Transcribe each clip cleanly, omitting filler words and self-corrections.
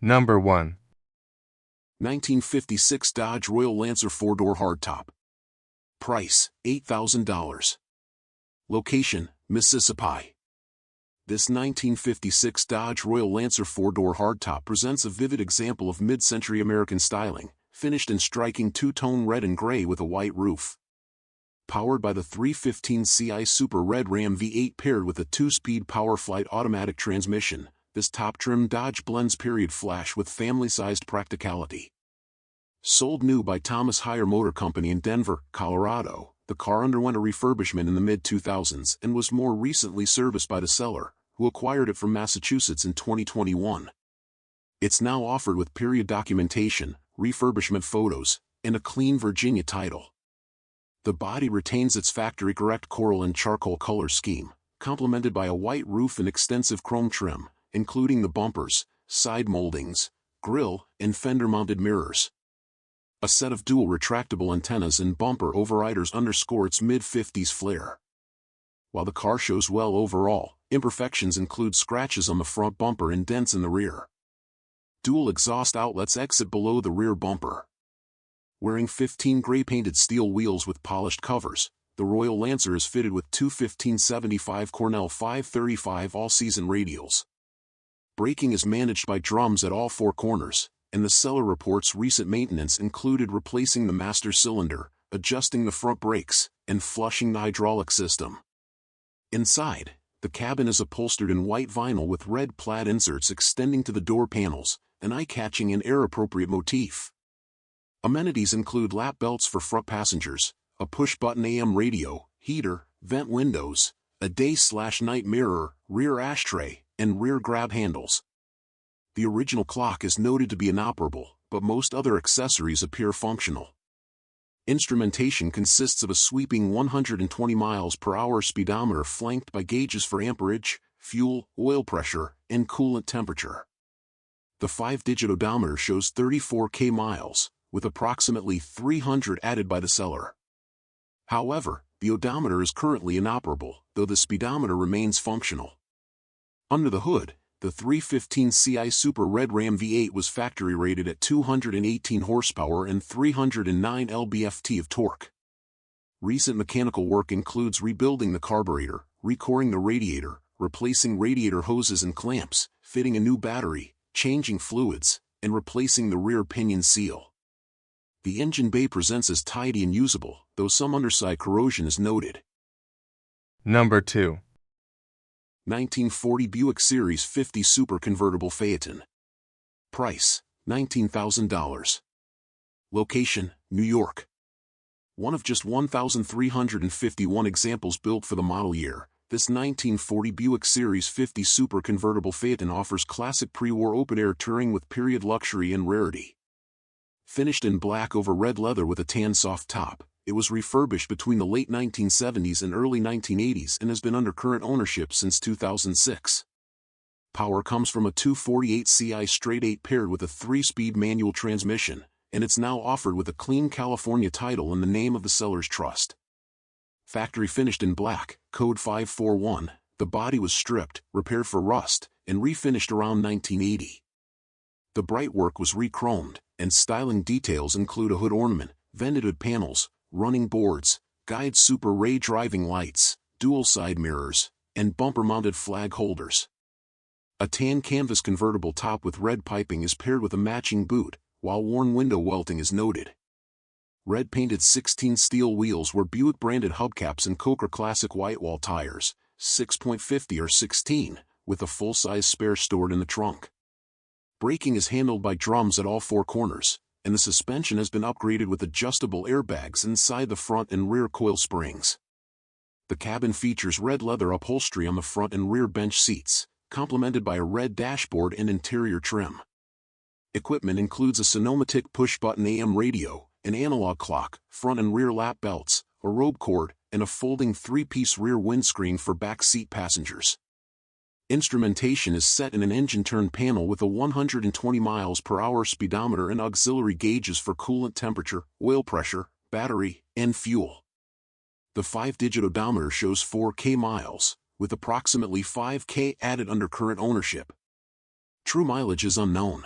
Number 1. 1956 Dodge Royal Lancer 4-door hardtop. Price, $8,000. Location, Mississippi. This 1956 Dodge Royal Lancer 4-door hardtop presents a vivid example of mid-century American styling, finished in striking two-tone red and gray with a white roof. Powered by the 315ci Super Red Ram V8 paired with a 2-speed Fireflight automatic transmission, this top-trim Dodge blends period flash with family-sized practicality. Sold new by Thomas Hire Motor Company in Denver, Colorado, the car underwent a refurbishment in the mid-2000s and was more recently serviced by the seller, who acquired it from Massachusetts in 2021. It's now offered with period documentation, refurbishment photos, and a clean Virginia title. The body retains its factory-correct coral and charcoal color scheme, complemented by a white roof and extensive chrome trim, including the bumpers, side moldings, grille, and fender-mounted mirrors. A set of dual retractable antennas and bumper overriders underscore its mid-50s flair. While the car shows well overall, imperfections include scratches on the front bumper and dents in the rear. Dual exhaust outlets exit below the rear bumper. Wearing 15 gray-painted steel wheels with polished covers, the Royal Lancer is fitted with two 1575 Cornell 535 all-season radials. Braking is managed by drums at all four corners, and the seller reports recent maintenance included replacing the master cylinder, adjusting the front brakes, and flushing the hydraulic system. Inside, the cabin is upholstered in white vinyl with red plaid inserts extending to the door panels, an eye-catching and air-appropriate motif. Amenities include lap belts for front passengers, a push-button AM radio, heater, vent windows, a day/night mirror, rear ashtray, and rear grab handles. The original clock is noted to be inoperable, but most other accessories appear functional. Instrumentation consists of a sweeping 120 miles per hour speedometer flanked by gauges for amperage, fuel, oil pressure, and coolant temperature. The 5-digit odometer shows 34,000 miles, with approximately 300 added by the seller. However, the odometer is currently inoperable, though the speedometer remains functional. Under the hood, the 315ci Super Red Ram V8 was factory rated at 218 horsepower and 309 lb-ft of torque. Recent mechanical work includes rebuilding the carburetor, recoring the radiator, replacing radiator hoses and clamps, fitting a new battery, changing fluids, and replacing the rear pinion seal. The engine bay presents as tidy and usable, though some underside corrosion is noted. Number 2. 1940 Buick Series 50 Super Convertible Phaeton. Price, $19,000. Location, New York. One of just 1,351 examples built for the model year, this 1940 Buick Series 50 Super Convertible Phaeton offers classic pre-war open-air touring with period luxury and rarity. Finished in black over red leather with a tan soft top, it was refurbished between the late 1970s and early 1980s and has been under current ownership since 2006. Power comes from a 248ci straight-8 paired with a 3-speed manual transmission, and it's now offered with a clean California title in the name of the seller's trust. Factory finished in black, code 541, the body was stripped, repaired for rust, and refinished around 1980. The bright work was re-chromed, and styling details include a hood ornament, vented hood panels, running boards, guide Super Ray driving lights, dual side mirrors, and bumper-mounted flag holders. A tan canvas convertible top with red piping is paired with a matching boot, while worn window welting is noted. Red painted 16 steel wheels were Buick branded hubcaps and Coker Classic whitewall tires, 6.50 or 16, with a full-size spare stored in the trunk. Braking is handled by drums at all four corners, and the suspension has been upgraded with adjustable airbags inside the front and rear coil springs. The cabin features red leather upholstery on the front and rear bench seats, complemented by a red dashboard and interior trim. Equipment includes a Sonomatic push-button AM radio, an analog clock, front and rear lap belts, a robe cord, and a folding 3-piece rear windscreen for back seat passengers. Instrumentation is set in an engine turn panel with a 120 miles per hour speedometer and auxiliary gauges for coolant temperature, oil pressure, battery, and fuel. The 5-digit odometer shows 4,000 miles, with approximately 5,000 added under current ownership. True mileage is unknown.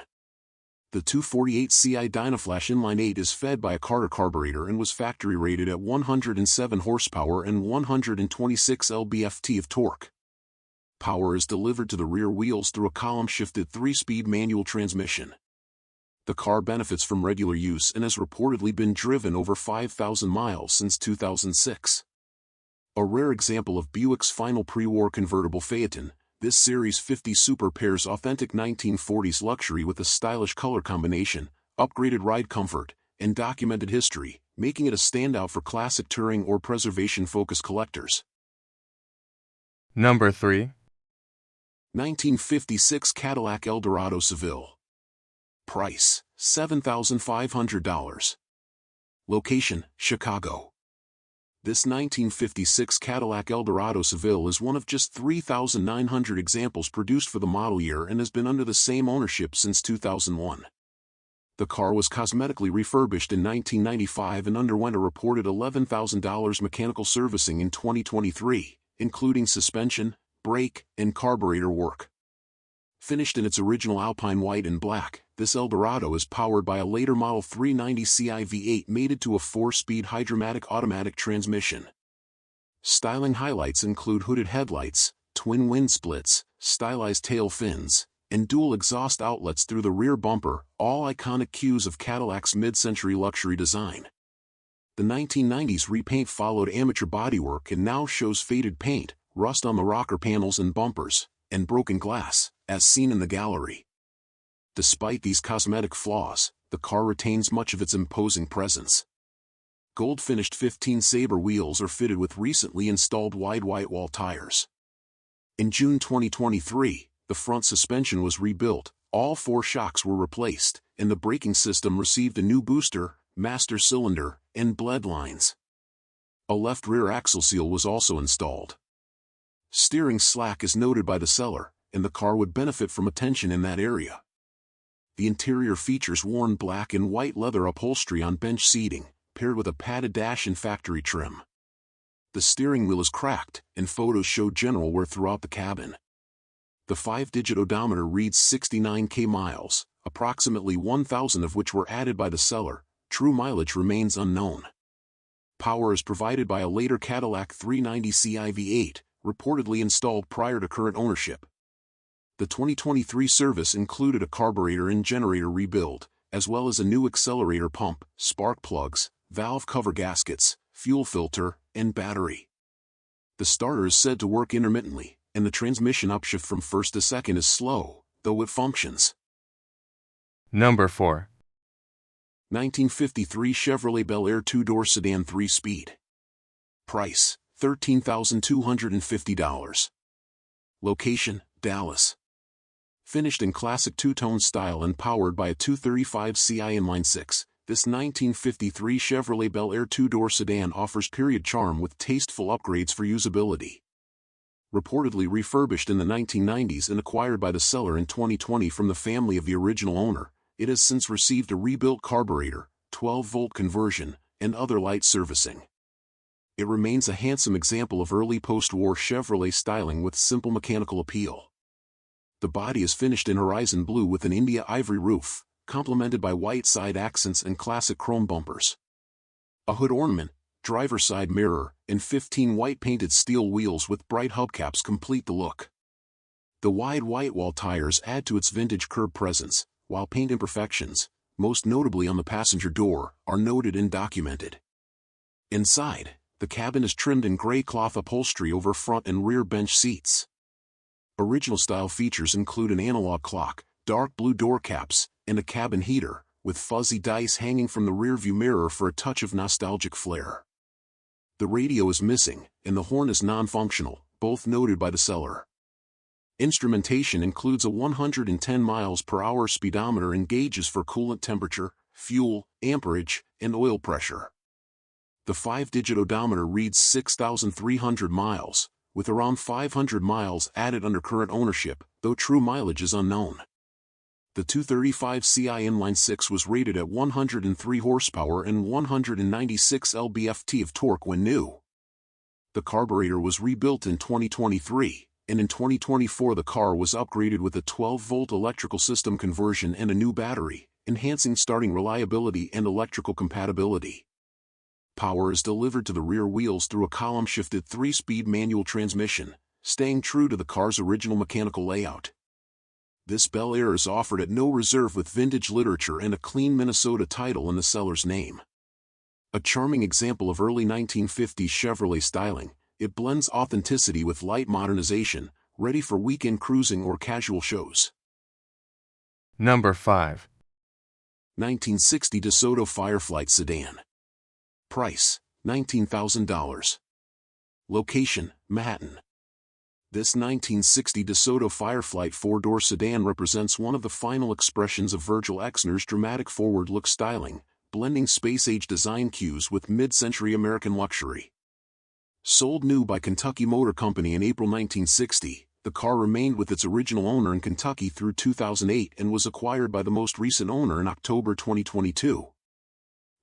The 248 CI Dynaflash Inline 8 is fed by a Carter carburetor and was factory rated at 107 horsepower and 126 lb-ft of torque. Power is delivered to the rear wheels through a column-shifted 3-speed manual transmission. The car benefits from regular use and has reportedly been driven over 5,000 miles since 2006. A rare example of Buick's final pre-war convertible Phaeton, this Series 50 Super pairs authentic 1940s luxury with a stylish color combination, upgraded ride comfort, and documented history, making it a standout for classic touring or preservation-focused collectors. Number 3. 1956 Cadillac Eldorado Seville. Price, $7,500. Location, Chicago. This 1956 Cadillac Eldorado Seville is one of just 3,900 examples produced for the model year and has been under the same ownership since 2001. The car was cosmetically refurbished in 1995 and underwent a reported $11,000 mechanical servicing in 2023, including suspension, brake, and carburetor work. Finished in its original Alpine white and black, this Eldorado is powered by a later Model 390 Ci V8 mated to a 4-speed Hydra-Matic automatic transmission. Styling highlights include hooded headlights, twin wind splits, stylized tail fins, and dual exhaust outlets through the rear bumper, all iconic cues of Cadillac's mid-century luxury design. The 1990s repaint followed amateur bodywork and now shows faded paint, rust on the rocker panels and bumpers, and broken glass, as seen in the gallery. Despite these cosmetic flaws, the car retains much of its imposing presence. Gold-finished 15 Sabre wheels are fitted with recently installed wide white-wall tires. In June 2023, the front suspension was rebuilt, all 4 shocks were replaced, and the braking system received a new booster, master cylinder, and bled lines. A left rear axle seal was also installed. Steering slack is noted by the seller, and the car would benefit from attention in that area. The interior features worn black and white leather upholstery on bench seating, paired with a padded dash and factory trim. The steering wheel is cracked, and photos show general wear throughout the cabin. The 5-digit odometer reads 69k miles, approximately 1,000 of which were added by the seller. True mileage remains unknown. Power is provided by a later Cadillac 390 Ci V8, reportedly installed prior to current ownership. The 2023 service included a carburetor and generator rebuild, as well as a new accelerator pump, spark plugs, valve cover gaskets, fuel filter, and battery. The starter is said to work intermittently, and the transmission upshift from first to second is slow, though it functions. Number 4. 1953 Chevrolet Bel Air 2-door sedan 3-speed. Price, $13,250. Location, Dallas. Finished in classic two-tone style and powered by a 235 Ci inline 6, this 1953 Chevrolet Bel Air 2-door sedan offers period charm with tasteful upgrades for usability. Reportedly refurbished in the 1990s and acquired by the seller in 2020 from the family of the original owner, it has since received a rebuilt carburetor, 12-volt conversion, and other light servicing. It remains a handsome example of early post-war Chevrolet styling with simple mechanical appeal. The body is finished in horizon blue with an India ivory roof, complemented by white side accents and classic chrome bumpers. A hood ornament, driver's side mirror, and 15 white painted steel wheels with bright hubcaps complete the look. The wide white wall tires add to its vintage curb presence, while paint imperfections, most notably on the passenger door, are noted and documented. Inside, the cabin is trimmed in gray cloth upholstery over front and rear bench seats. Original style features include an analog clock, dark blue door caps, and a cabin heater, with fuzzy dice hanging from the rearview mirror for a touch of nostalgic flair. The radio is missing, and the horn is non-functional, both noted by the seller. Instrumentation includes a 110 miles per hour speedometer and gauges for coolant temperature, fuel, amperage, and oil pressure. The 5-digit odometer reads 6,300 miles, with around 500 miles added under current ownership, though true mileage is unknown. The 235 Ci inline 6 was rated at 103 horsepower and 196 lb-ft of torque when new. The carburetor was rebuilt in 2023, and in 2024 the car was upgraded with a 12-volt electrical system conversion and a new battery, enhancing starting reliability and electrical compatibility. Power is delivered to the rear wheels through a column-shifted 3-speed manual transmission, staying true to the car's original mechanical layout. This Bel Air is offered at no reserve with vintage literature and a clean Minnesota title in the seller's name. A charming example of early 1950s Chevrolet styling, it blends authenticity with light modernization, ready for weekend cruising or casual shows. Number 5. 1960 DeSoto Fireflight Sedan. Price, $19,000. Location, Manhattan. This 1960 DeSoto Fireflight 4-door sedan represents one of the final expressions of Virgil Exner's dramatic forward-look styling, blending space-age design cues with mid-century American luxury. Sold new by Kentucky Motor Company in April 1960, the car remained with its original owner in Kentucky through 2008 and was acquired by the most recent owner in October 2022.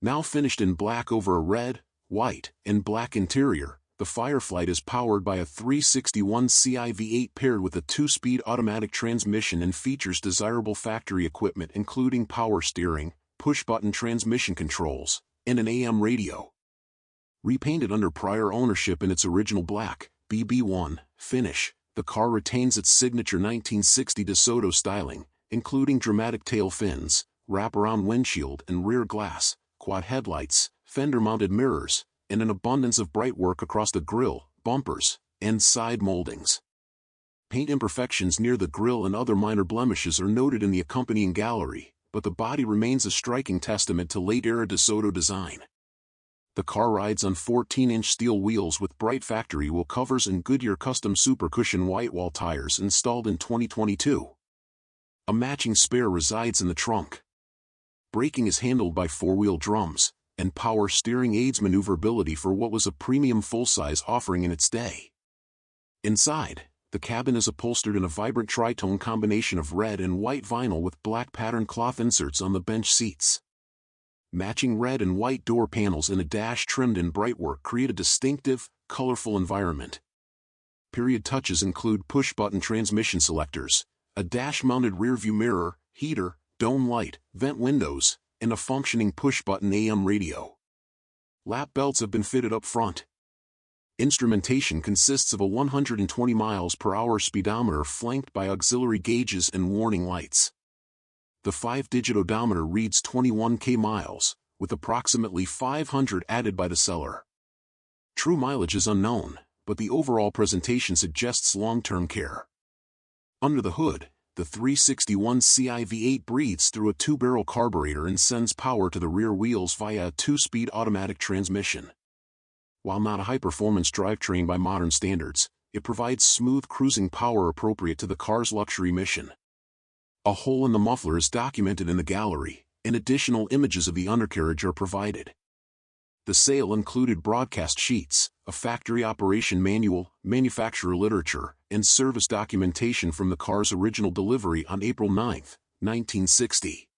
Now finished in black over a red, white, and black interior, the Fireflight is powered by a 361ci V8 paired with a 2-speed automatic transmission and features desirable factory equipment including power steering, push-button transmission controls, and an AM radio. Repainted under prior ownership in its original black, BB1, finish, the car retains its signature 1960 DeSoto styling, including dramatic tail fins, wraparound windshield and rear glass, quad headlights, fender-mounted mirrors, and an abundance of bright work across the grille, bumpers, and side moldings. Paint imperfections near the grille and other minor blemishes are noted in the accompanying gallery, but the body remains a striking testament to late-era DeSoto design. The car rides on 14-inch steel wheels with bright factory wheel covers and Goodyear custom Super Cushion white wall tires installed in 2022. A matching spare resides in the trunk. Braking is handled by 4-wheel drums, and power steering aids maneuverability for what was a premium full-size offering in its day. Inside, the cabin is upholstered in a vibrant tritone combination of red and white vinyl with black patterned cloth inserts on the bench seats. Matching red and white door panels and a dash trimmed in bright work create a distinctive, colorful environment. Period touches include push-button transmission selectors, a dash-mounted rear-view mirror, heater, dome light, vent windows, and a functioning push-button AM radio. Lap belts have been fitted up front. Instrumentation consists of a 120 miles per hour speedometer flanked by auxiliary gauges and warning lights. The 5-digit odometer reads 21k miles, with approximately 500 added by the seller. True mileage is unknown, but the overall presentation suggests long-term care. Under the hood, the 361ci V8 breathes through a 2-barrel carburetor and sends power to the rear wheels via a 2-speed automatic transmission. While not a high-performance drivetrain by modern standards, it provides smooth cruising power appropriate to the car's luxury mission. A hole in the muffler is documented in the gallery, and additional images of the undercarriage are provided. The sale included broadcast sheets, a factory operation manual, manufacturer literature, and service documentation from the car's original delivery on April 9, 1960.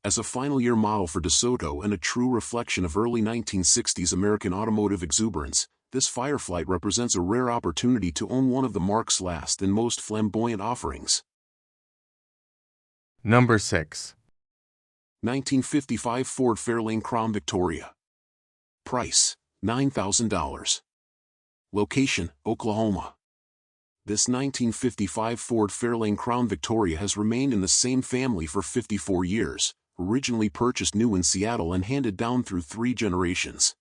As a final-year model for DeSoto and a true reflection of early 1960s American automotive exuberance, this Fireflight represents a rare opportunity to own one of the marque's last and most flamboyant offerings. Number 6. 1955 Ford Fairlane Crown Victoria. Price, $9,000. Location, Oklahoma. This 1955 Ford Fairlane Crown Victoria has remained in the same family for 54 years, originally purchased new in Seattle and handed down through 3 generations.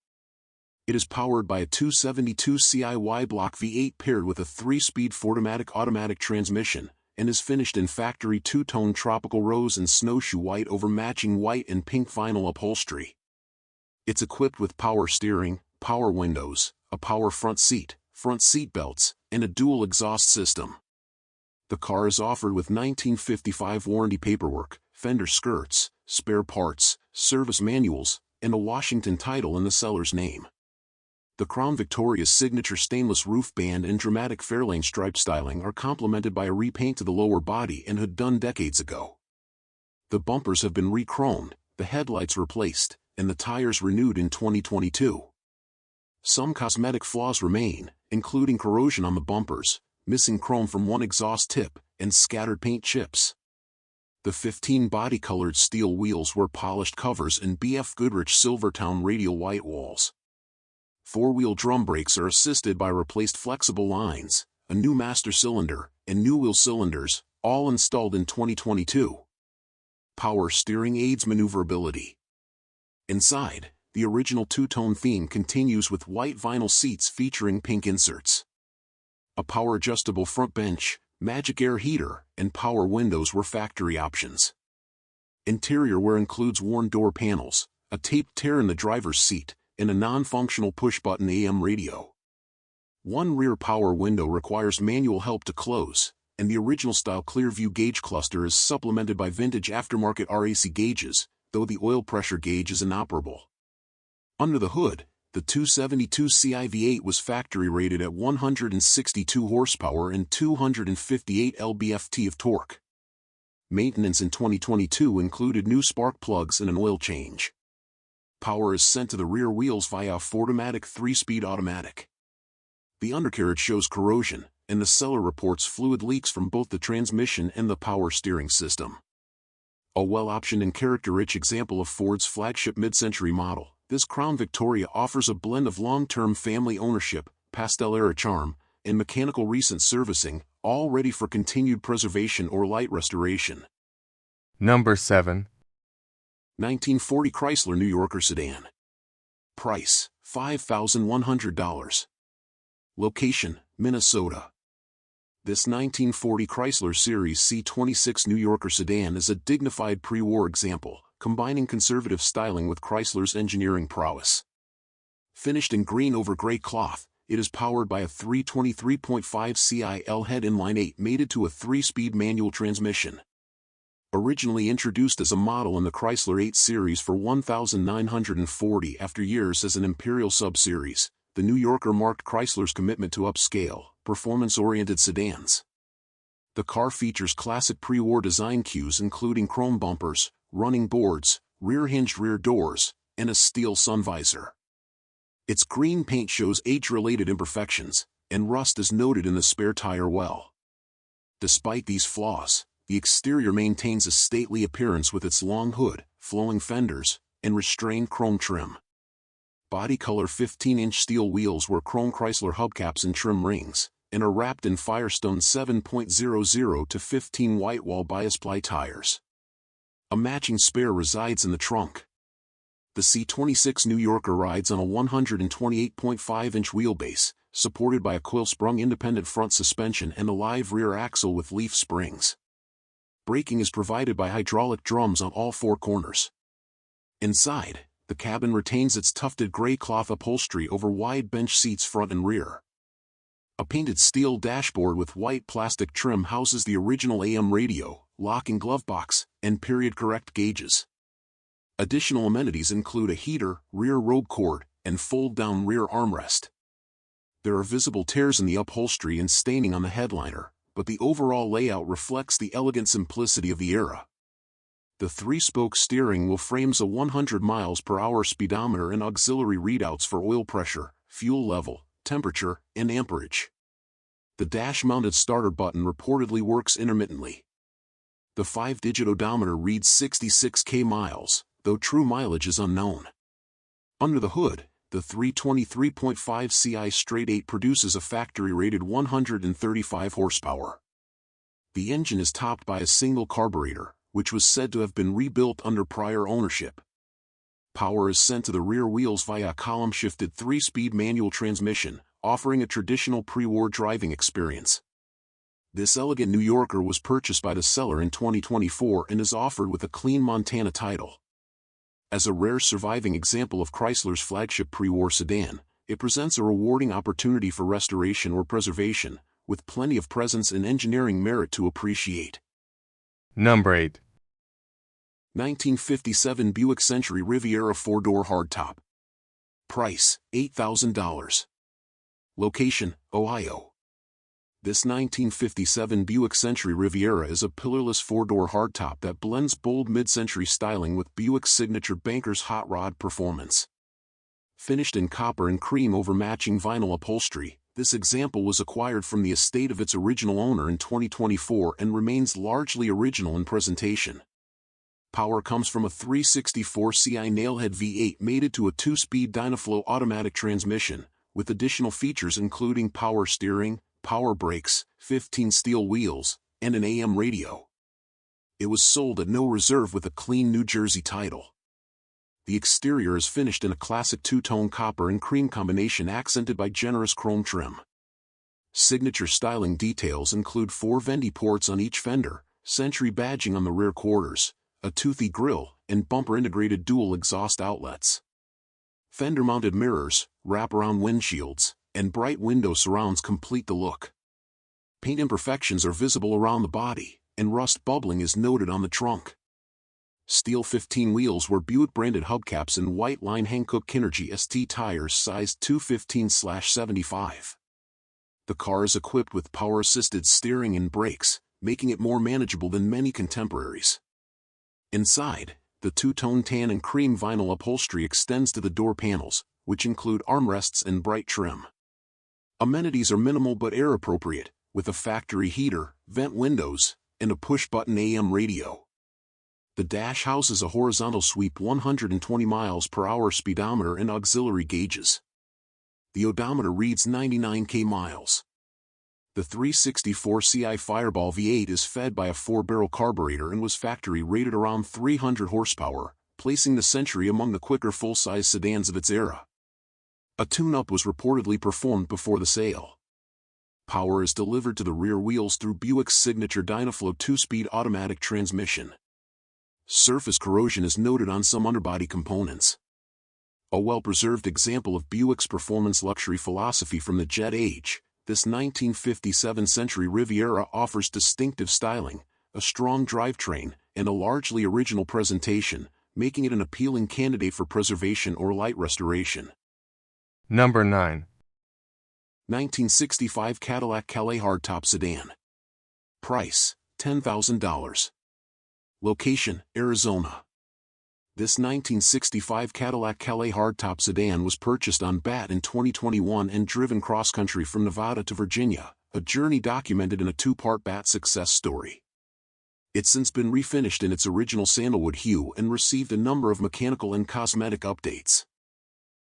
It is powered by a 272ci Y-block V8 paired with a 3-speed Fordomatic automatic transmission, and is finished in factory 2-tone tropical rose and snowshoe white over matching white and pink vinyl upholstery. It's equipped with power steering, power windows, a power front seat belts, and a dual exhaust system. The car is offered with 1955 warranty paperwork, fender skirts, spare parts, service manuals, and a Washington title in the seller's name. The Crown Victoria's signature stainless roof band and dramatic Fairlane stripe styling are complemented by a repaint to the lower body and hood done decades ago. The bumpers have been re-chromed, the headlights replaced, and the tires renewed in 2022. Some cosmetic flaws remain, including corrosion on the bumpers, missing chrome from one exhaust tip, and scattered paint chips. The 15 body-colored steel wheels were polished covers and BF Goodrich Silvertown radial white walls. Four-wheel drum brakes are assisted by replaced flexible lines, a new master cylinder, and new wheel cylinders, all installed in 2022. Power steering aids maneuverability. Inside, the original two-tone theme continues with white vinyl seats featuring pink inserts. A power-adjustable front bench, magic air heater, and power windows were factory options. Interior wear includes worn door panels, a taped tear in the driver's seat, and a non-functional push-button AM radio. One rear power window requires manual help to close, and the original-style Clearview gauge cluster is supplemented by vintage aftermarket RAC gauges, though the oil pressure gauge is inoperable. Under the hood, the 272 CI-V8 was factory rated at 162 horsepower and 258 lb-ft of torque. Maintenance in 2022 included new spark plugs and an oil change. Power is sent to the rear wheels via a Ford-O-Matic 3-speed automatic. The undercarriage shows corrosion, and the seller reports fluid leaks from both the transmission and the power steering system. A well-optioned and character-rich example of Ford's flagship mid-century model, this Crown Victoria offers a blend of long-term family ownership, pastel-era charm, and mechanical recent servicing, all ready for continued preservation or light restoration. Number 7. 1940 Chrysler New Yorker Sedan. Price, $5,100. Location, Minnesota. This 1940 Chrysler Series C26 New Yorker sedan is a dignified pre-war example, combining conservative styling with Chrysler's engineering prowess. Finished in green over gray cloth, it is powered by a 323.5 CI L-head inline-8 mated to a 3-speed manual transmission. Originally introduced as a model in the Chrysler 8 Series for $1,940 after years as an Imperial sub-series, the New Yorker marked Chrysler's commitment to upscale, performance-oriented sedans. The car features classic pre-war design cues including chrome bumpers, running boards, rear-hinged rear doors, and a steel sun visor. Its green paint shows age-related imperfections, and rust is noted in the spare tire well. Despite these flaws, the exterior maintains a stately appearance with its long hood, flowing fenders, and restrained chrome trim. Body color 15-inch steel wheels were chrome Chrysler hubcaps and trim rings, and are wrapped in Firestone 7.00 to 15 white wall bias ply tires. A matching spare resides in the trunk. The C26 New Yorker rides on a 128.5-inch wheelbase, supported by a coil-sprung independent front suspension and a live rear axle with leaf springs. Braking is provided by hydraulic drums on all four corners. Inside, the cabin retains its tufted gray cloth upholstery over wide bench seats front and rear. A painted steel dashboard with white plastic trim houses the original AM radio, locking glove box, and period-correct gauges. Additional amenities include a heater, rear robe cord, and fold-down rear armrest. There are visible tears in the upholstery and staining on the headliner, but the overall layout reflects the elegant simplicity of the era. The 3-spoke steering wheel frames a 100 mph speedometer and auxiliary readouts for oil pressure, fuel level, temperature, and amperage. The dash-mounted starter button reportedly works intermittently. The 5-digit odometer reads 66k miles, though true mileage is unknown. Under the hood, the 323.5 CI straight 8 produces a factory-rated 135 horsepower. The engine is topped by a single carburetor, which was said to have been rebuilt under prior ownership. Power is sent to the rear wheels via a column-shifted 3-speed manual transmission, offering a traditional pre-war driving experience. This elegant New Yorker was purchased by the seller in 2024 and is offered with a clean Montana title. As a rare surviving example of Chrysler's flagship pre-war sedan, it presents a rewarding opportunity for restoration or preservation, with plenty of presence and engineering merit to appreciate. Number 8. 1957 Buick Century Riviera 4-door hardtop. Price, $8,000. Location, Ohio. This 1957 Buick Century Riviera is a pillarless 4-door hardtop that blends bold mid-century styling with Buick's signature banker's hot rod performance. Finished in copper and cream over matching vinyl upholstery, This example was acquired from the estate of its original owner in 2024 and remains largely original in presentation. Power comes from a 364Ci nailhead V8 mated to a 2-speed Dynaflow automatic transmission, with additional features including power steering, power brakes, 15 steel wheels, and an AM radio. It was sold at no reserve with a clean New Jersey title. The exterior is finished in a classic two-tone copper and cream combination accented by generous chrome trim. Signature styling details include 4 Vendy ports on each fender, Century badging on the rear quarters, a toothy grille, and bumper-integrated dual exhaust outlets. Fender-mounted mirrors, wraparound windshields, and bright window surrounds complete the look. Paint imperfections are visible around the body, and rust bubbling is noted on the trunk. Steel 15 wheels were Buick-branded hubcaps and white-line Hankook Kinergy ST tires sized 215/75. The car is equipped with power-assisted steering and brakes, making it more manageable than many contemporaries. Inside, the two-tone tan and cream vinyl upholstery extends to the door panels, which include armrests and bright trim. Amenities are minimal but air-appropriate, with a factory heater, vent windows, and a push-button AM radio. The dash houses a horizontal sweep 120 miles per hour speedometer and auxiliary gauges. The odometer reads 99 miles. The 364Ci Fireball V8 is fed by a 4-barrel carburetor and was factory rated around 300 horsepower, placing the Century among the quicker full-size sedans of its era. A tune-up was reportedly performed before the sale. Power is delivered to the rear wheels through Buick's signature Dynaflow 2-speed automatic transmission. Surface corrosion is noted on some underbody components. A well-preserved example of Buick's performance luxury philosophy from the jet age, this 1957 Century Riviera offers distinctive styling, a strong drivetrain, and a largely original presentation, making it an appealing candidate for preservation or light restoration. Number 9. 1965 Cadillac Calais Hardtop Sedan. Price, $10,000. Location, Arizona. This 1965 Cadillac Calais Hardtop Sedan was purchased on BAT in 2021 and driven cross-country from Nevada to Virginia, a journey documented in a 2-part BAT success story. It's since been refinished in its original sandalwood hue and received a number of mechanical and cosmetic updates.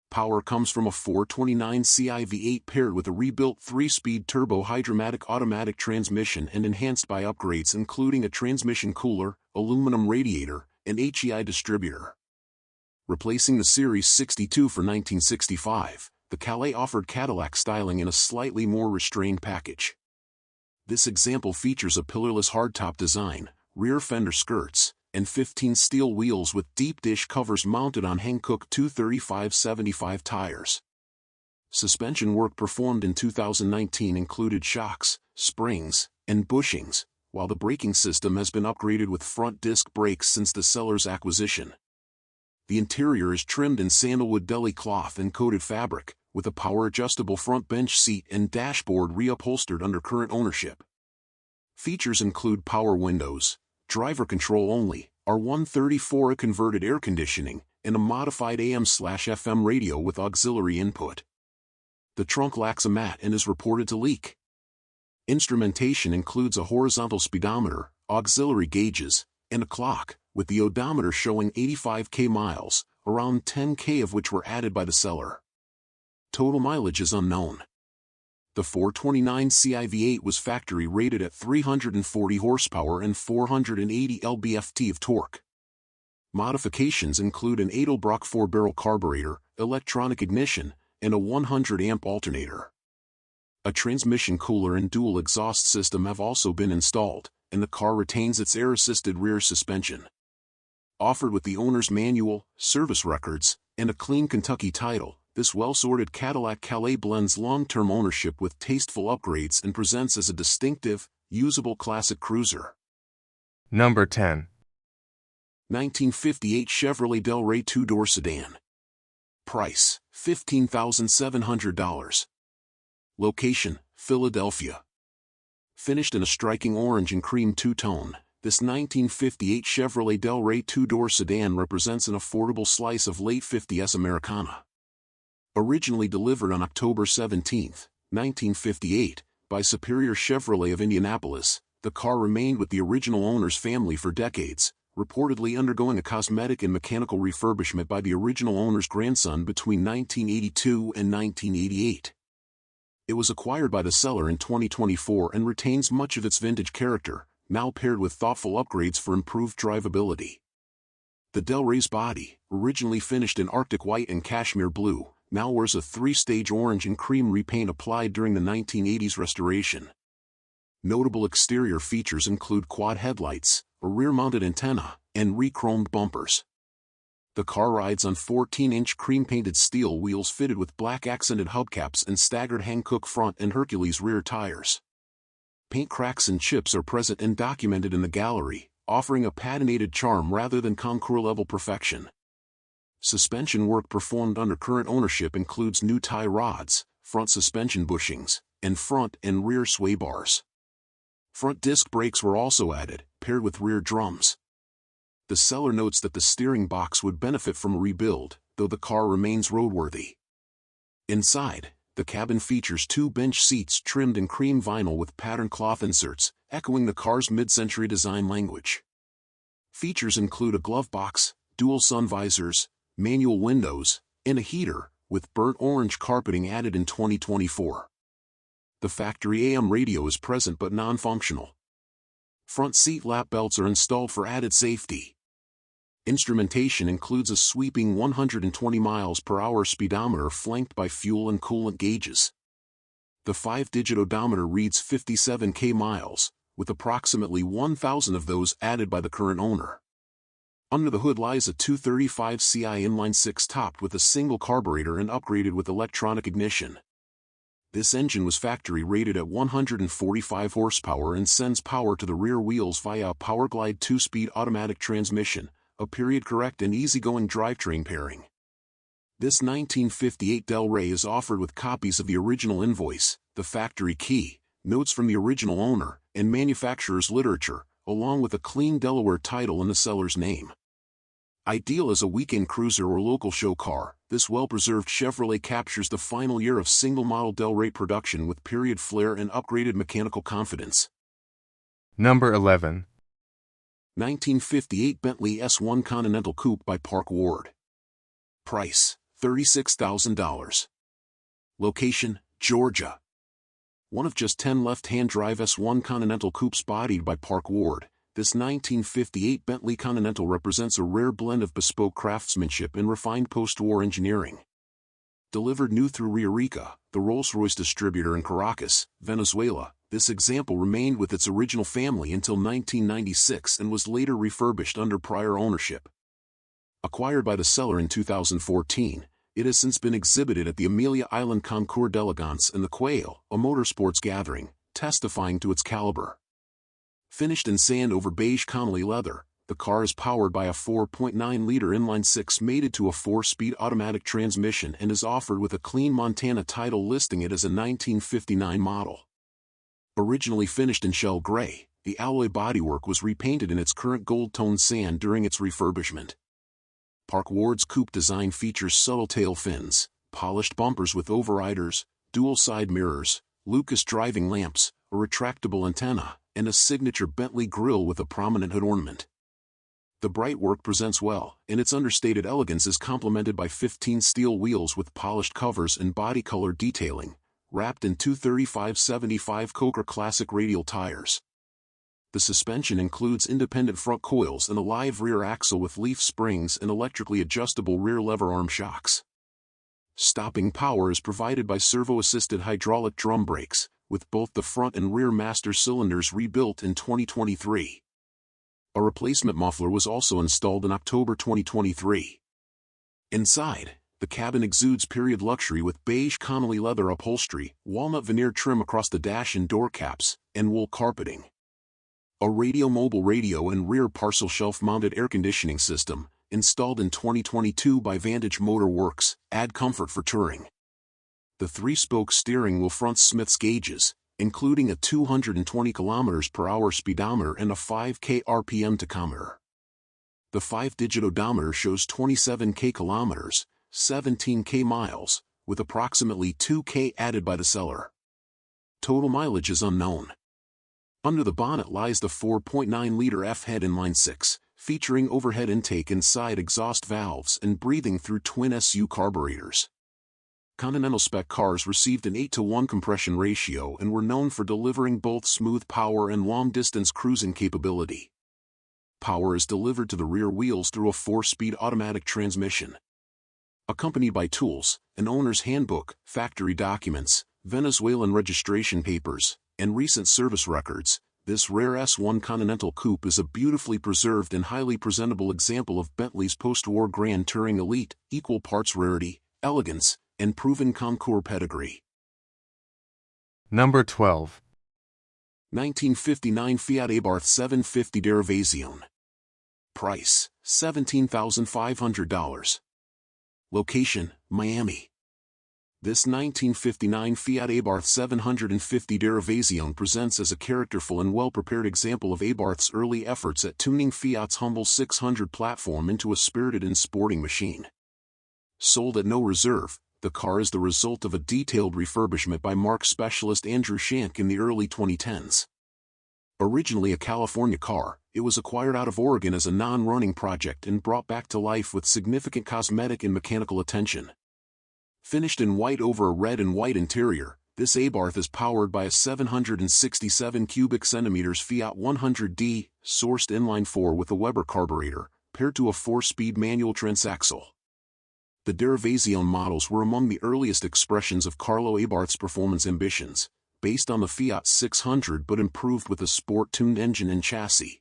Power comes from a 429Ci V8 paired with a rebuilt 3-speed turbo hydromatic automatic transmission and enhanced by upgrades including a transmission cooler, aluminum radiator, and HEI distributor. Replacing the Series 62 for 1965, the Calais offered Cadillac styling in a slightly more restrained package. This example features a pillarless hardtop design, rear fender skirts, and 15 steel wheels with deep dish covers mounted on Hankook 235/75 tires. Suspension work performed in 2019 included shocks, springs, and bushings, while the braking system has been upgraded with front disc brakes since the seller's acquisition. The interior is trimmed in sandalwood deli cloth and coated fabric, with a power-adjustable front bench seat and dashboard reupholstered under current ownership. Features include power windows, driver control only, R134A converted air conditioning, and a modified AM/FM radio with auxiliary input. The trunk lacks a mat and is reported to leak. Instrumentation includes a horizontal speedometer, auxiliary gauges, and a clock, with the odometer showing 85 miles, around 10 of which were added by the seller. Total mileage is unknown. The 429Ci V8 was factory rated at 340 horsepower and 480 lb-ft of torque. Modifications include an Edelbrock 4-barrel carburetor, electronic ignition, and a 100-amp alternator. A transmission cooler and dual exhaust system have also been installed, and the car retains its air-assisted rear suspension. Offered with the owner's manual, service records, and a clean Kentucky title, this well-sorted Cadillac Calais blends long-term ownership with tasteful upgrades and presents as a distinctive, usable classic cruiser. Number 10. 1958 Chevrolet Delray 2-door sedan. Price, $15,700. Location, Philadelphia. Finished in a striking orange and cream two-tone, this 1958 Chevrolet Delray 2-door sedan represents an affordable slice of late 50s Americana. Originally delivered on October 17, 1958, by Superior Chevrolet of Indianapolis. The car remained with the original owner's family for decades, reportedly undergoing a cosmetic and mechanical refurbishment by the original owner's grandson between 1982 and 1988. It was acquired by the seller in 2024 and retains much of its vintage character, now paired with thoughtful upgrades for improved drivability. The Delray's body, originally finished in Arctic white and cashmere blue, now wears a 3-stage orange and cream repaint applied during the 1980s restoration. Notable exterior features include quad headlights, a rear-mounted antenna, and re-chromed bumpers. The car rides on 14-inch cream-painted steel wheels fitted with black accented hubcaps and staggered Hankook front and Hercules rear tires. Paint cracks and chips are present and documented in the gallery, offering a patinated charm rather than concours-level perfection. Suspension work performed under current ownership includes new tie rods, front suspension bushings, and front and rear sway bars. Front disc brakes were also added, paired with rear drums. The seller notes that the steering box would benefit from a rebuild, though the car remains roadworthy. Inside, the cabin features 2 bench seats trimmed in cream vinyl with patterned cloth inserts, echoing the car's mid-century design language. Features include a glove box, dual sun visors, manual windows, and a heater, with burnt orange carpeting added in 2024. The factory AM radio is present but non-functional. Front seat lap belts are installed for added safety. Instrumentation includes a sweeping 120 miles per hour speedometer flanked by fuel and coolant gauges. The 5-digit odometer reads 57k miles, with approximately 1,000 of those added by the current owner. Under the hood lies a 235 Ci inline-6 topped with a single carburetor and upgraded with electronic ignition. This engine was factory rated at 145 horsepower and sends power to the rear wheels via a PowerGlide 2-speed automatic transmission, a period-correct and easygoing drivetrain pairing. This 1958 Delray is offered with copies of the original invoice, the factory key, notes from the original owner, and manufacturer's literature, along with a clean Delaware title in the seller's name. Ideal as a weekend cruiser or local show car, this well-preserved Chevrolet captures the final year of single-model Delray production with period flair and upgraded mechanical confidence. Number 11. 1958 Bentley S1 Continental Coupe by Park Ward. Price, $36,000. Location, Georgia. One of just 10 left-hand drive S1 Continental Coupes bodied by Park Ward, this 1958 Bentley Continental represents a rare blend of bespoke craftsmanship and refined post-war engineering. Delivered new through Riviera, the Rolls-Royce distributor in Caracas, Venezuela, this example remained with its original family until 1996 and was later refurbished under prior ownership. Acquired by the seller in 2014, it has since been exhibited at the Amelia Island Concours d'Elegance and the Quail, a motorsports gathering, testifying to its caliber. Finished in sand over beige Connolly leather, the car is powered by a 4.9-liter inline-6 mated to a 4-speed automatic transmission and is offered with a clean Montana title listing it as a 1959 model. Originally finished in shell gray, the alloy bodywork was repainted in its current gold-toned sand during its refurbishment. Park Ward's coupe design features subtle tail fins, polished bumpers with overriders, dual side mirrors, Lucas driving lamps, a retractable antenna, and a signature Bentley grille with a prominent hood ornament. The bright work presents well, and its understated elegance is complemented by 15 steel wheels with polished covers and body color detailing, wrapped in 235/75 Coker Classic radial tires. The suspension includes independent front coils and a live rear axle with leaf springs and electrically adjustable rear lever arm shocks. Stopping power is provided by servo-assisted hydraulic drum brakes, with both the front and rear master cylinders rebuilt in 2023. A replacement muffler was also installed in October 2023. Inside, the cabin exudes period luxury with beige Connolly leather upholstery, walnut veneer trim across the dash and door caps, and wool carpeting. A mobile radio and rear parcel shelf-mounted air conditioning system, installed in 2022 by Vantage Motor Works, add comfort for touring. The 3-spoke steering wheel fronts Smith's gauges, including a 220 km/h speedometer and a 5k RPM tachometer. The 5-digit odometer shows 27k kilometers, 17k miles, with approximately 2k added by the seller. Total mileage is unknown. Under the bonnet lies the 4.9-liter F-head inline-six, featuring overhead intake and side exhaust valves and breathing through twin SU carburetors. Continental spec cars received an 8:1 compression ratio and were known for delivering both smooth power and long-distance cruising capability. Power is delivered to the rear wheels through a 4-speed automatic transmission. Accompanied by tools, an owner's handbook, factory documents, Venezuelan registration papers, and recent service records, this rare S1 Continental Coupe is a beautifully preserved and highly presentable example of Bentley's post-war Grand Touring elite, equal parts rarity, elegance, and proven concours pedigree. Number 12. 1959 Fiat Abarth 750 Derivazione. Price, $17,500. Location, Miami. This 1959 Fiat Abarth 750 Derivazione presents as a characterful and well-prepared example of Abarth's early efforts at tuning Fiat's humble 600 platform into a spirited and sporting machine. Sold at no reserve, the car is the result of a detailed refurbishment by marque specialist Andrew Shank in the early 2010s. Originally a California car, it was acquired out of Oregon as a non-running project and brought back to life with significant cosmetic and mechanical attention. Finished in white over a red and white interior, this Abarth is powered by a 767 cubic centimeters Fiat 100D, sourced inline-4 with a Weber carburetor, paired to a 4-speed manual transaxle. The Derivazione models were among the earliest expressions of Carlo Abarth's performance ambitions, based on the Fiat 600 but improved with a sport-tuned engine and chassis.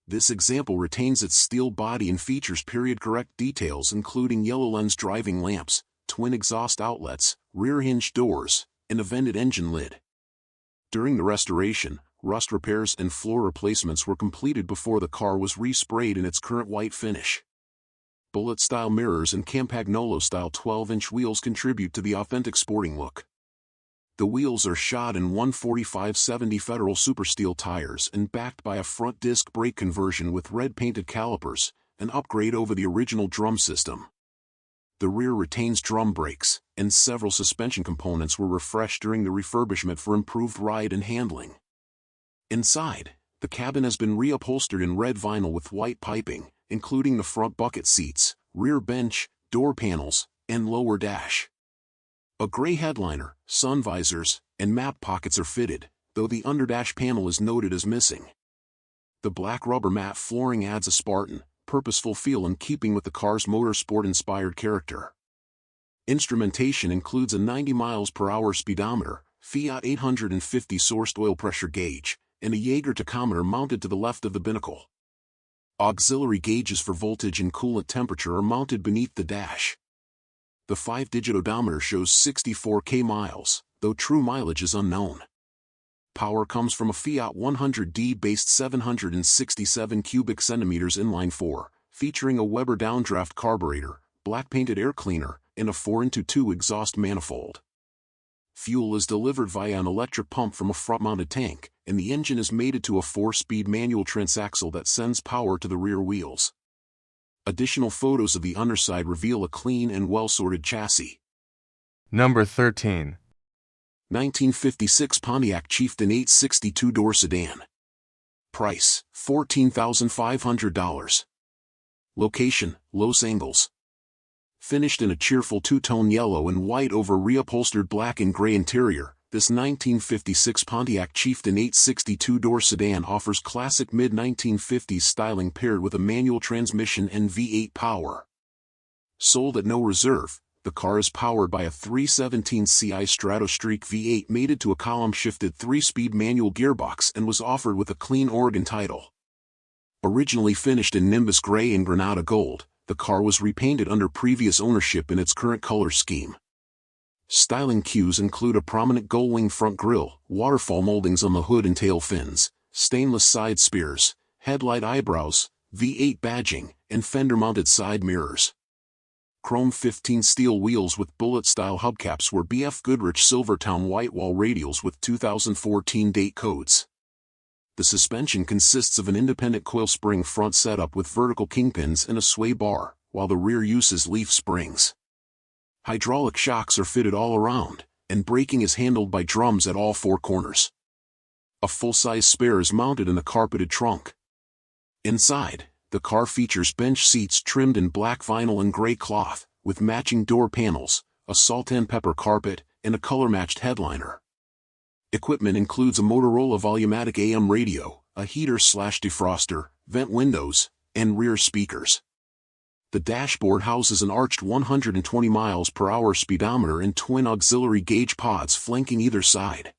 This example retains its steel body and features period-correct details including yellow lens driving lamps, twin exhaust outlets, rear hinge doors, and a vented engine lid. During the restoration, rust repairs and floor replacements were completed before the car was resprayed in its current white finish. Bullet-style mirrors and Campagnolo-style 12-inch wheels contribute to the authentic sporting look. The wheels are shod in 145/70 Federal Supersteel tires and backed by a front disc brake conversion with red-painted calipers, an upgrade over the original drum system. The rear retains drum brakes, and several suspension components were refreshed during the refurbishment for improved ride and handling. Inside, the cabin has been reupholstered in red vinyl with white piping, including the front bucket seats, rear bench, door panels, and lower dash. A gray headliner, sun visors, and map pockets are fitted, though the underdash panel is noted as missing. The black rubber mat flooring adds a Spartan, purposeful feel in keeping with the car's motorsport-inspired character. Instrumentation includes a 90 mph speedometer, Fiat 850 sourced oil pressure gauge, and a Jaeger tachometer mounted to the left of the binnacle. Auxiliary gauges for voltage and coolant temperature are mounted beneath the dash. The 5-digit odometer shows 64k miles, though true mileage is unknown. Power comes from a Fiat 100D based 767 cubic centimeters inline-4, featuring a Weber downdraft carburetor, black-painted air cleaner, and a 4x2 exhaust manifold. Fuel is delivered via an electric pump from a front-mounted tank, and the engine is mated to a 4-speed manual transaxle that sends power to the rear wheels. Additional photos of the underside reveal a clean and well-sorted chassis. Number 13. 1956 Pontiac Chieft 862-door sedan. Price, $14,500. Location, Los Angeles. Finished in a cheerful two-tone yellow and white over reupholstered black and gray interior, this 1956 Pontiac Chieft 862-door sedan offers classic mid-1950s styling paired with a manual transmission and V8 power. Sold at no reserve, the car is powered by a 317 Ci Stratostreak V8 mated to a column-shifted 3-speed manual gearbox and was offered with a clean Oregon title. Originally finished in Nimbus Gray and Granada Gold, the car was repainted under previous ownership in its current color scheme. Styling cues include a prominent gull-wing front grille, waterfall moldings on the hood and tail fins, stainless side spears, headlight eyebrows, V8 badging, and fender-mounted side mirrors. Chrome 15 steel wheels with bullet-style hubcaps were BF Goodrich Silvertown whitewall radials with 2014 date codes. The suspension consists of an independent coil spring front setup with vertical kingpins and a sway bar, while the rear uses leaf springs. Hydraulic shocks are fitted all around, and braking is handled by drums at all four corners. A full-size spare is mounted in the carpeted trunk. Inside, the car features bench seats trimmed in black vinyl and gray cloth, with matching door panels, a salt and pepper carpet, and a color-matched headliner. Equipment includes a Motorola Volumatic AM radio, a heater/defroster, vent windows, and rear speakers. The dashboard houses an arched 120 mph speedometer and twin auxiliary gauge pods flanking either side.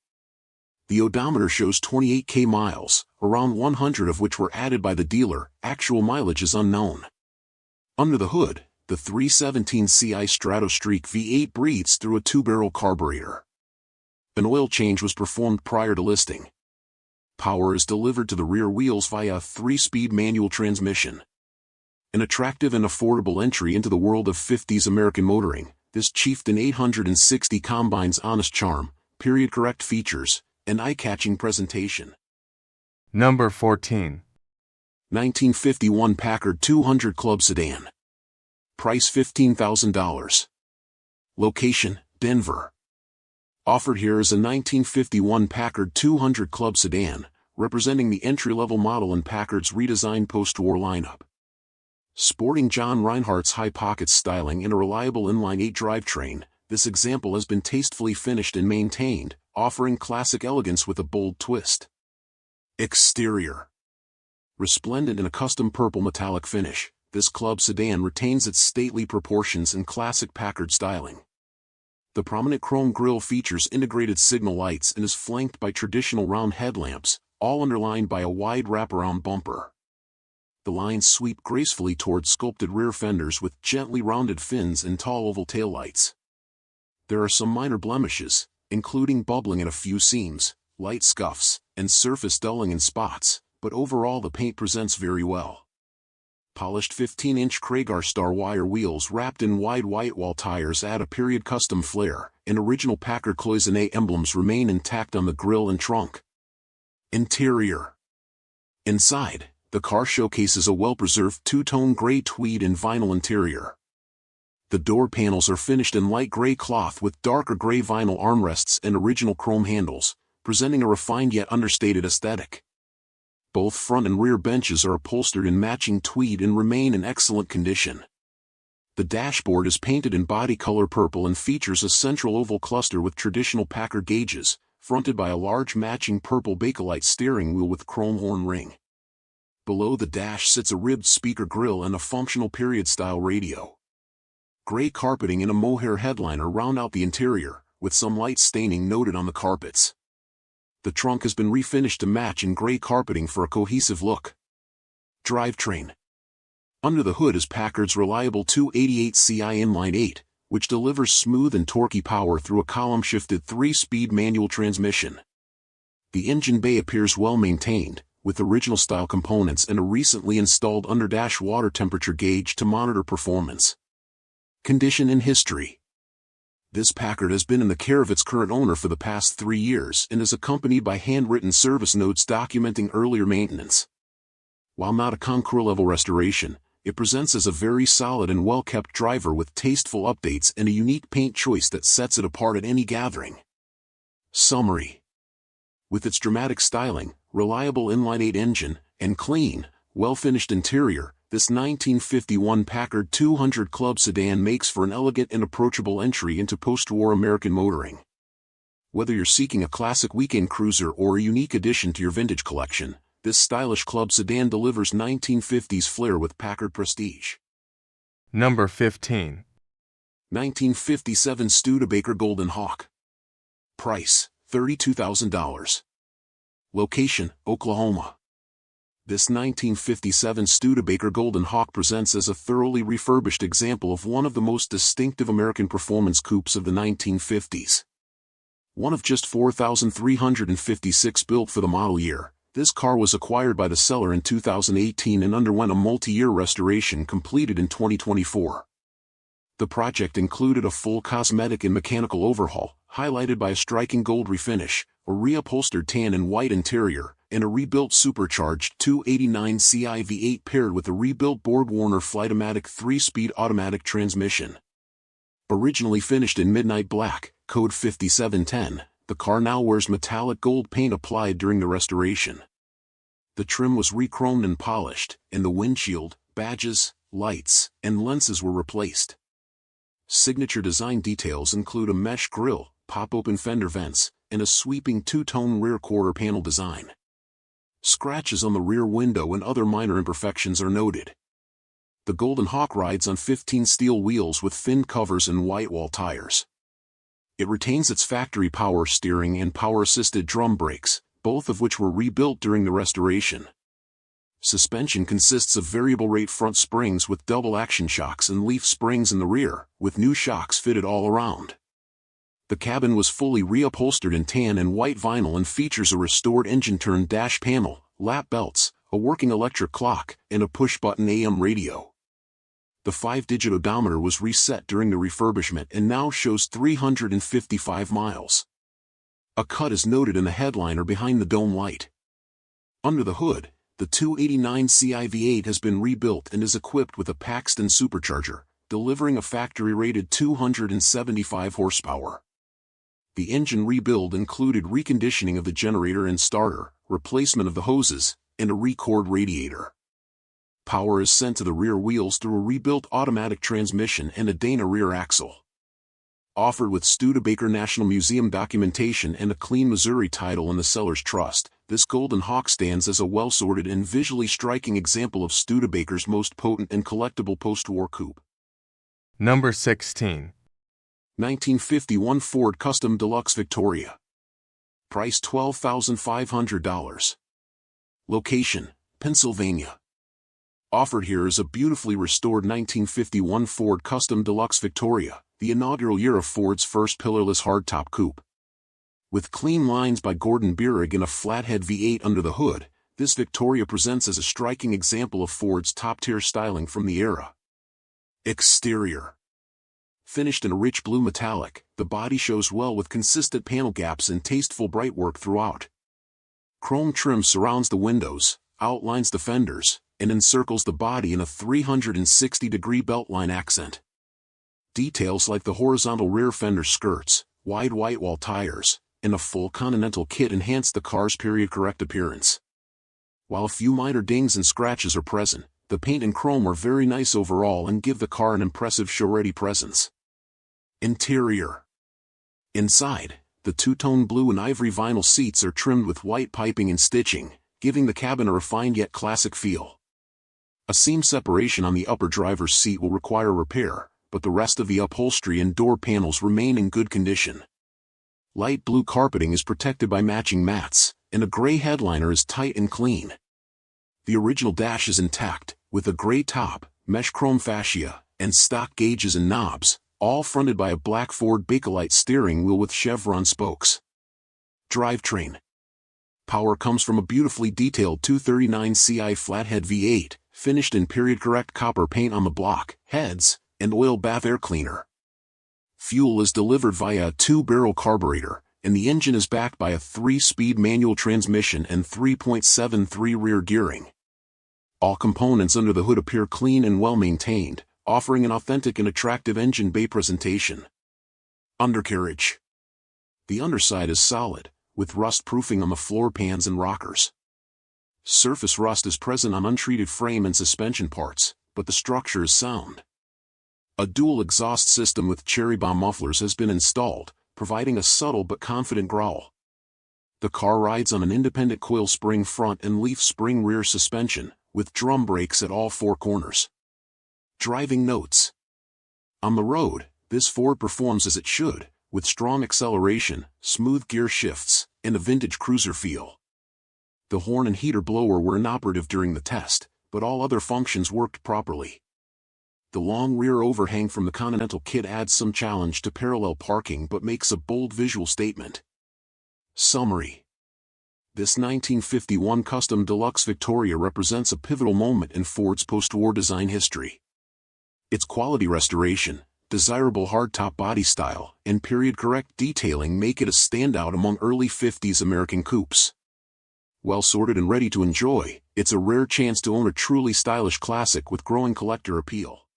The odometer shows 28,000 miles, around 100 of which were added by the dealer. Actual mileage is unknown. Under the hood, the 317 Ci Stratostreak V8 breathes through a two-barrel carburetor. An oil change was performed prior to listing. Power is delivered to the rear wheels via a 3-speed manual transmission. An attractive and affordable entry into the world of 50s American motoring, this Chieftain 860 combines honest charm, period-correct features, and eye-catching presentation. Number 14. 1951 Packard 200 Club Sedan. Price $15,000. Location, Denver. Offered here is a 1951 Packard 200 Club Sedan, representing the entry-level model in Packard's redesigned post-war lineup. Sporting John Reinhardt's high-pocket styling and a reliable inline-8 drivetrain, this example has been tastefully finished and maintained, offering classic elegance with a bold twist. Exterior. Resplendent in a custom purple metallic finish, this club sedan retains its stately proportions and classic Packard styling. The prominent chrome grille features integrated signal lights and is flanked by traditional round headlamps, all underlined by a wide wraparound bumper. The lines sweep gracefully towards sculpted rear fenders with gently rounded fins and tall oval taillights. There are some minor blemishes, including bubbling at a few seams, light scuffs, and surface dulling in spots, but overall the paint presents very well. Polished 15-inch Craigar Star wire wheels wrapped in wide white wall tires add a period custom flair, and original Packard cloisonné emblems remain intact on the grille and trunk. Interior. Inside, the car showcases a well-preserved two-tone gray tweed and vinyl interior. The door panels are finished in light gray cloth with darker gray vinyl armrests and original chrome handles, presenting a refined yet understated aesthetic. Both front and rear benches are upholstered in matching tweed and remain in excellent condition. The dashboard is painted in body color purple and features a central oval cluster with traditional Packard gauges, fronted by a large matching purple Bakelite steering wheel with chrome horn ring. Below the dash sits a ribbed speaker grille and a functional period-style radio. Gray carpeting and a mohair headliner round out the interior, with some light staining noted on the carpets. The trunk has been refinished to match in gray carpeting for a cohesive look. Drivetrain. Under the hood is Packard's reliable 288 Ci inline-8, which delivers smooth and torquey power through a column-shifted 3-speed manual transmission. The engine bay appears well maintained, with original-style components and a recently installed underdash water temperature gauge to monitor performance. Condition and history. This Packard has been in the care of its current owner for the past 3 years and is accompanied by handwritten service notes documenting earlier maintenance. While not a Concours-level restoration, it presents as a very solid and well-kept driver with tasteful updates and a unique paint choice that sets it apart at any gathering. Summary. With its dramatic styling, reliable inline-8 engine, and clean, well-finished interior, this 1951 Packard 200 Club Sedan makes for an elegant and approachable entry into post-war American motoring. Whether you're seeking a classic weekend cruiser or a unique addition to your vintage collection, this stylish Club Sedan delivers 1950s flair with Packard prestige. Number 15. 1957 Studebaker Golden Hawk. Price, $32,000. Location, Oklahoma. This 1957 Studebaker Golden Hawk presents as a thoroughly refurbished example of one of the most distinctive American performance coupes of the 1950s. One of just 4,356 built for the model year, this car was acquired by the seller in 2018 and underwent a multi-year restoration completed in 2024. The project included a full cosmetic and mechanical overhaul, highlighted by a striking gold refinish, a reupholstered tan and white interior, and a rebuilt supercharged 289 Ci V8 paired with a rebuilt Borg-Warner Flightomatic 3-speed automatic transmission. Originally finished in midnight black, code 5710, the car now wears metallic gold paint applied during the restoration. The trim was re-chromed and polished, and the windshield, badges, lights, and lenses were replaced. Signature design details include a mesh grille, pop-open fender vents, and a sweeping two-tone rear quarter panel design. Scratches on the rear window and other minor imperfections are noted. The Golden Hawk rides on 15 steel wheels with fin covers and white wall tires. It retains its factory power steering and power-assisted drum brakes, both of which were rebuilt during the restoration. Suspension consists of variable-rate front springs with double action shocks and leaf springs in the rear, with new shocks fitted all around. The cabin was fully reupholstered in tan and white vinyl and features a restored engine-turned dash panel, lap belts, a working electric clock, and a push-button AM radio. The 5-digit odometer was reset during the refurbishment and now shows 355 miles. A cut is noted in the headliner behind the dome light. Under the hood, the 289 Ci V8 has been rebuilt and is equipped with a Paxton supercharger, delivering a factory-rated 275 horsepower. The engine rebuild included reconditioning of the generator and starter, replacement of the hoses, and a record radiator. Power is sent to the rear wheels through a rebuilt automatic transmission and a Dana rear axle. Offered with Studebaker National Museum documentation and a clean Missouri title in the seller's trust, this Golden Hawk stands as a well-sorted and visually striking example of Studebaker's most potent and collectible post-war coupe. Number 16. 1951 Ford Custom Deluxe Victoria. Price $12,500. Location, Pennsylvania. Offered here is a beautifully restored 1951 Ford Custom Deluxe Victoria, the inaugural year of Ford's first pillarless hardtop coupe. With clean lines by Gordon Bierig and a flathead V8 under the hood, this Victoria presents as a striking example of Ford's top-tier styling from the era. Exterior. Finished in a rich blue metallic, the body shows well with consistent panel gaps and tasteful bright work throughout. Chrome trim surrounds the windows, outlines the fenders, and encircles the body in a 360-degree beltline accent. Details like the horizontal rear fender skirts, wide white wall tires, and a full Continental kit enhance the car's period-correct appearance. While a few minor dings and scratches are present, the paint and chrome are very nice overall and give the car an impressive show-ready presence. Interior. Inside, the two-tone blue and ivory vinyl seats are trimmed with white piping and stitching, giving the cabin a refined yet classic feel. A seam separation on the upper driver's seat will require repair, but the rest of the upholstery and door panels remain in good condition. Light blue carpeting is protected by matching mats, and a gray headliner is tight and clean. The original dash is intact, with a gray top, mesh chrome fascia, and stock gauges and knobs, all fronted by a black Ford Bakelite steering wheel with chevron spokes. Drivetrain. Power comes from a beautifully detailed 239 Ci flathead V8, finished in period-correct copper paint on the block, heads, and oil bath air cleaner. Fuel is delivered via a 2-barrel carburetor, and the engine is backed by a 3-speed manual transmission and 3.73 rear gearing. All components under the hood appear clean and well-maintained, offering an authentic and attractive engine bay presentation. Undercarriage. The underside is solid, with rust proofing on the floor pans and rockers. Surface rust is present on untreated frame and suspension parts, but the structure is sound. A dual exhaust system with cherry bomb mufflers has been installed, providing a subtle but confident growl. The car rides on an independent coil spring front and leaf spring rear suspension, with drum brakes at all 4 corners. Driving notes. On the road, this Ford performs as it should, with strong acceleration, smooth gear shifts, and a vintage cruiser feel. The horn and heater blower were inoperative during the test, but all other functions worked properly. The long rear overhang from the Continental kit adds some challenge to parallel parking but makes a bold visual statement. Summary. This 1951 Custom Deluxe Victoria represents a pivotal moment in Ford's post-war design history. Its quality restoration, desirable hardtop body style, and period-correct detailing make it a standout among early 50s American coupes. Well sorted and ready to enjoy, it's a rare chance to own a truly stylish classic with growing collector appeal.